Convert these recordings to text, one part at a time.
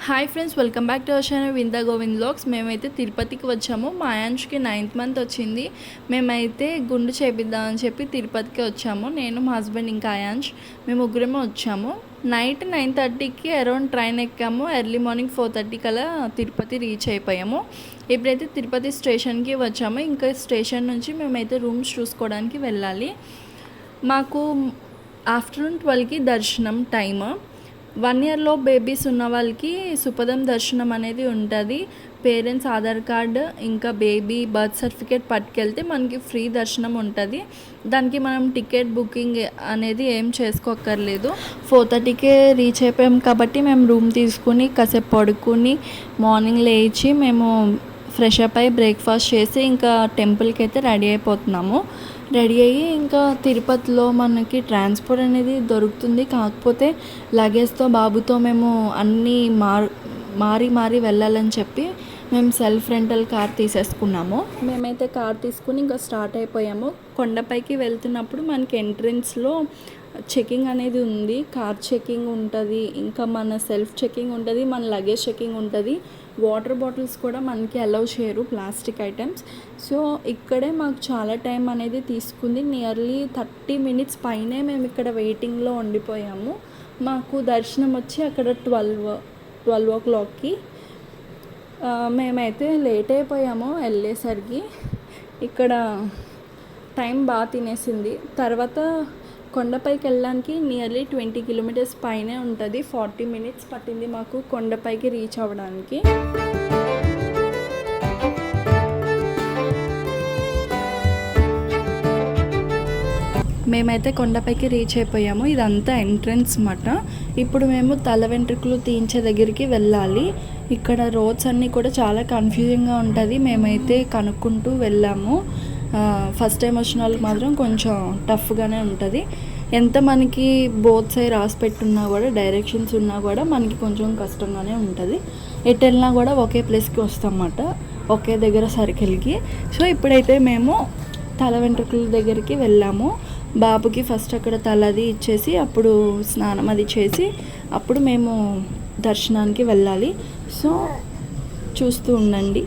Hi friends, welcome back to our channel Vinda Govind vlogs. మేమైతే తిరుపతికి వచ్చాము. మా ఆయాంష్కి 9th మంత్ వచ్చింది. మేమైతే గుండు చేపిద్దామని చెప్పి తిరుపతికి వచ్చాము. నేను, మా హస్బెండ్, ఇంకా ఆయాంష్ మేము ముగ్గురమే వచ్చాము. నైట్ 9:30కి అరౌండ్ ట్రైన్ ఎక్కాము. ఎర్లీ మార్నింగ్ 4:30 కల్లా తిరుపతి రీచ్ అయిపోయాము. ఇప్పుడైతే తిరుపతి స్టేషన్కి వచ్చాము. ఇంకా స్టేషన్ నుంచి మేమైతే రూమ్స్ చూసుకోవడానికి వెళ్ళాలి. మాకు ఆఫ్టర్నూన్ 12కి దర్శనం టైమ్. 1 yearలో బేబీస్ ఉన్న వాళ్ళకి సుపదం దర్శనం అనేది ఉంటుంది. పేరెంట్స్ ఆధార్ కార్డు ఇంకా బేబీ బర్త్ సర్టిఫికేట్ పట్టుకెళ్తే మనకి ఫ్రీ దర్శనం ఉంటుంది. దానికి మనం టికెట్ బుకింగ్ అనేది ఏం చేసుకోక్కర్లేదు. 4:30కే రీచ్ అయిపోయాం కాబట్టి మేము రూమ్ తీసుకుని కాసేపు పడుకుని మార్నింగ్ లేచి మేము ఫ్రెష్ అప్ అయ్యి బ్రేక్ఫాస్ట్ చేసి ఇంకా టెంపుల్కి అయితే రెడీ అయిపోతున్నాము. రెడీ అయ్యి ఇంకా తిరుపతిలో మనకి ట్రాన్స్పోర్ట్ అనేది దొరుకుతుంది. కాకపోతే లగేజ్తో బాబుతో మేము అన్నీ మారి వెళ్ళాలని చెప్పి మేము సెల్ఫ్ రెంటల్ కార్ తీసేసుకున్నాము. మేమైతే కార్ తీసుకుని ఇంకా స్టార్ట్ అయిపోయాము. కొండపైకి వెళ్తున్నప్పుడు మనకి ఎంట్రన్స్లో చెకింగ్ అనేది ఉంది. కార్ చెకింగ్ ఉంటుంది, ఇంకా మన సెల్ఫ్ చెకింగ్ ఉంటుంది, మన లగేజ్ చెకింగ్ ఉంటుంది. వాటర్ బాటిల్స్ కూడా మనకి అలౌ చేయరు, ప్లాస్టిక్ ఐటమ్స్. సో ఇక్కడే మాకు చాలా టైం అనేది తీసుకుంది. నియర్లీ 30 minutes పైనే మేము ఇక్కడ వెయిటింగ్లో ఉండిపోయాము. మాకు దర్శనం వచ్చి అక్కడ 12 o'clockకి. మేమైతే లేట్ అయిపోయాము వెళ్ళేసరికి. ఇక్కడ టైం బాగా తినేసింది. తర్వాత కొండపైకి వెళ్ళడానికి నియర్లీ 20 kilometers పైనే ఉంటుంది. 40 minutes పట్టింది మాకు కొండపైకి రీచ్ అవ్వడానికి. మేమైతే కొండపైకి రీచ్ అయిపోయాము. ఇదంతా ఎంట్రన్స్ మాట. ఇప్పుడు మేము తల వెంట్రుకలు తీయించే దగ్గరికి వెళ్ళాలి. ఇక్కడ రోడ్స్ అన్నీ కూడా చాలా కన్ఫ్యూజింగ్గా ఉంటుంది. మేమైతే కనుక్కుంటూ వెళ్ళాము. ఫస్ట్ టైం వచ్చిన వాళ్ళకి మాత్రం కొంచెం టఫ్గానే ఉంటుంది. ఎంత మనకి బోత్ సైడ్ రాసి పెట్టున్నా కూడా, డైరెక్షన్స్ ఉన్నా కూడా మనకి కొంచెం కష్టంగానే ఉంటుంది. ఎటు వెళ్ళినా కూడా ఒకే ప్లేస్కి వస్తామన్నమాట, ఒకే దగ్గర సర్కిల్కి. సో ఇప్పుడైతే మేము తల వెంట్రుకల దగ్గరికి వెళ్ళాము. బాబుకి ఫస్ట్ అక్కడ తలది ఇచ్చేసి అప్పుడు స్నానం అది చేసి అప్పుడు మేము దర్శనానికి వెళ్ళాలి. సో చూస్తూ ఉండండి.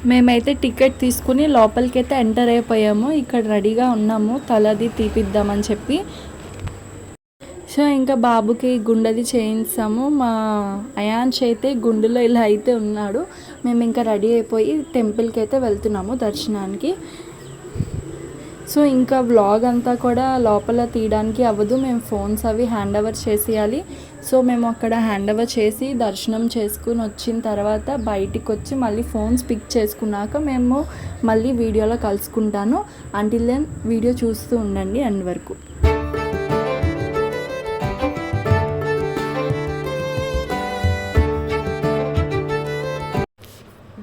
మేమైతే టికెట్ తీసుకుని లోపలికి అయితే ఎంటర్ అయిపోయాము. ఇక్కడ రెడీగా ఉన్నాము తలది తీపిద్దామని చెప్పి. సో ఇంకా బాబుకి గుండెది చేయించాము. మా అయాన్ష్ అయితే గుండెలో ఇలా అయితే ఉన్నాడు. మేము ఇంకా రెడీ అయిపోయి టెంపుల్కి అయితే వెళ్తున్నాము దర్శనానికి. సో ఇంకా వ్లాగ్ అంతా కూడా లోపల తీయడానికి అవ్వదు, మేము ఫోన్స్ అవి హ్యాండ్ ఓవర్ చేసేయాలి. సో మేము అక్కడ హ్యాండ్ ఓవర్ చేసి దర్శనం చేసుకుని వచ్చిన తర్వాత బయటికి వచ్చి మళ్ళీ ఫోన్స్ పిక్ చేసుకున్నాక మేము మళ్ళీ వీడియోలో కలుసుకుంటాను. అంటిల్ దెన్ వీడియో చూస్తూ ఉండండి ఎండ్ వరకు.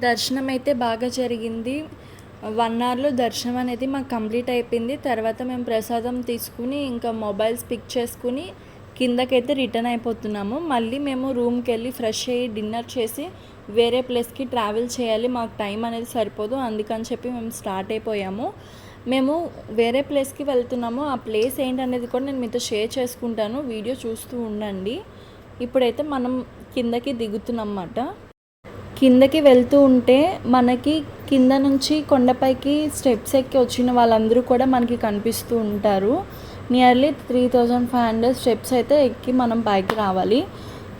దర్శనం అయితే బాగా జరిగింది. 1 hourలో దర్శనం అనేది మాకు కంప్లీట్ అయిపోయింది. తర్వాత మేము ప్రసాదం తీసుకుని ఇంకా మొబైల్స్ పిక్ చేసుకుని కిందకైతే రిటర్న్ అయిపోతున్నాము. మళ్ళీ మేము రూమ్కి వెళ్ళి ఫ్రెష్ అయ్యి డిన్నర్ చేసి వేరే ప్లేస్కి ట్రావెల్ చేయాలి. మాకు టైం అనేది సరిపోదు, అందుకని చెప్పి మేము స్టార్ట్ అయిపోయాము. మేము వేరే ప్లేస్కి వెళ్తున్నాము. ఆ ప్లేస్ ఏంటనేది కూడా నేను మీతో షేర్ చేసుకుంటాను, వీడియో చూస్తూ ఉండండి. ఇప్పుడైతే మనం కిందకి దిగుతున్నమాట. కిందకి వెళ్తూ ఉంటే మనకి కింద నుంచి కొండపైకి స్టెప్స్ ఎక్కి వచ్చిన వాళ్ళందరూ కూడా మనకి కనిపిస్తూ ఉంటారు. నియర్లీ 3500 స్టెప్స్ అయితే ఎక్కి మనం పైకి రావాలి.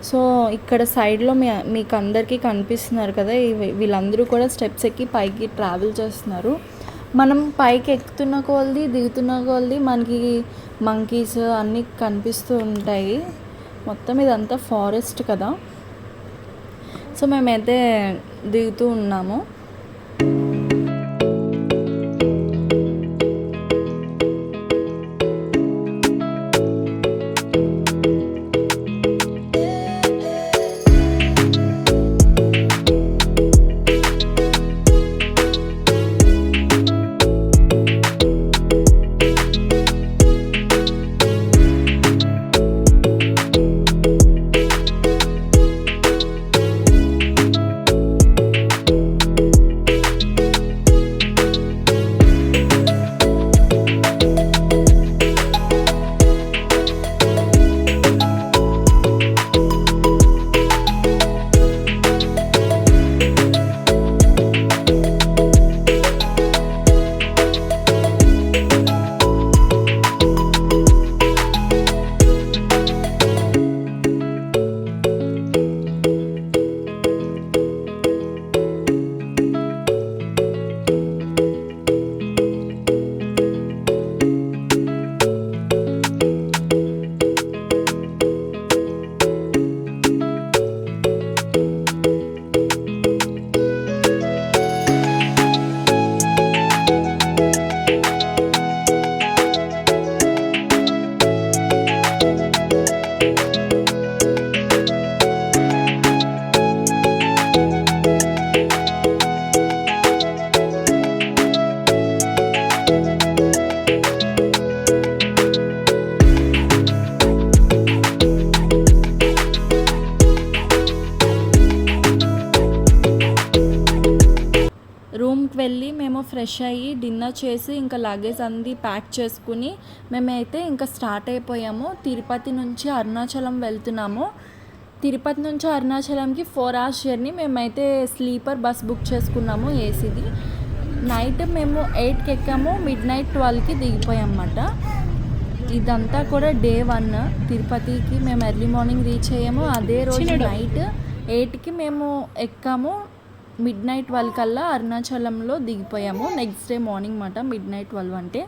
సో ఇక్కడ సైడ్లో మీకు అందరికీ కనిపిస్తున్నారు కదా, వీళ్ళందరూ కూడా స్టెప్స్ ఎక్కి పైకి ట్రావెల్ చేస్తున్నారు. మనం పైకి ఎక్కుతున్న కొలది దిగుతున్న కొలది మనకి మంకీస్ అన్నీ కనిపిస్తూ ఉంటాయి. మొత్తం ఇదంతా ఫారెస్ట్ కదా. సో మేమైతే దిగుతూ ఉన్నాము. ఫ్రెష్ అయ్యి డిన్నర్ చేసి ఇంకా లగేజ్ అంది ప్యాక్ చేసుకుని మేమైతే ఇంకా స్టార్ట్ అయిపోయాము. తిరుపతి నుంచి అరుణాచలం వెళ్తున్నాము. తిరుపతి నుంచి అరుణాచలంకి 4 hours జర్నీ. మేమైతే స్లీపర్ బస్ బుక్ చేసుకున్నాము ఏసీది. నైట్ మేము 8కి ఎక్కాము, మిడ్నైట్ 12కి దిగిపోయామన్నమాట. ఇదంతా కూడా డే 1. తిరుపతికి మేము ఎర్లీ మార్నింగ్ రీచ్ అయ్యాము. అదే రోజు నైట్ 8కి మేము ఎక్కాము, మిడ్నైట్ 12 కల్లా అరుణాచలంలో దిగిపోయాము. నెక్స్ట్ డే మార్నింగ్ మాట మిడ్నైట్ 12 అంటే.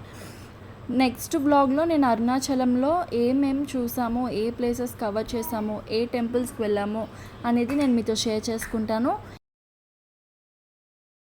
నెక్స్ట్ బ్లాగ్లో నేను అరుణాచలంలో ఏమేమి చూసాము, ఏ ప్లేసెస్ కవర్ చేసాము, ఏ టెంపుల్స్కి వెళ్ళాము అనేది నేను మీతో షేర్ చేసుకుంటాను.